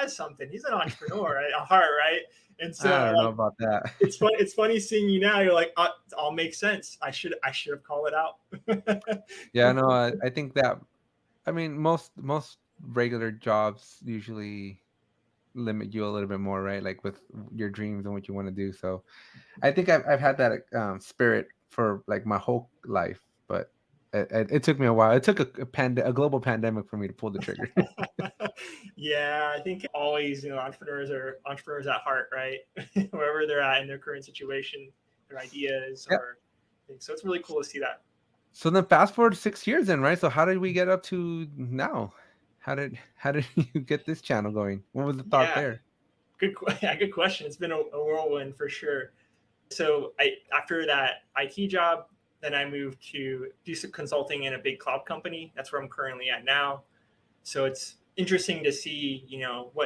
has something. He's an entrepreneur at heart, right? And so I don't know like about that. it's fun. It's funny seeing you now. You're like, it all makes sense. I should have called it out. Yeah, no, I think that, I mean, most regular jobs usually limit you a little bit more, right? Like with your dreams and what you want to do. So I think I've had that spirit for like my whole life, but it took me a while. It took a global pandemic for me to pull the trigger. Yeah, I think always, entrepreneurs are entrepreneurs at heart, right? Wherever they're at in their current situation, their ideas Yeah. or things. So it's really cool to see that. So then fast forward 6 years then, right? So how did we get up to now? How did you get this channel going? What was the thought Yeah, there? yeah, good question. It's been a whirlwind for sure. So I after that IT job, then I moved to do some consulting in a big cloud company. That's where I'm currently at now. So it's interesting to see, what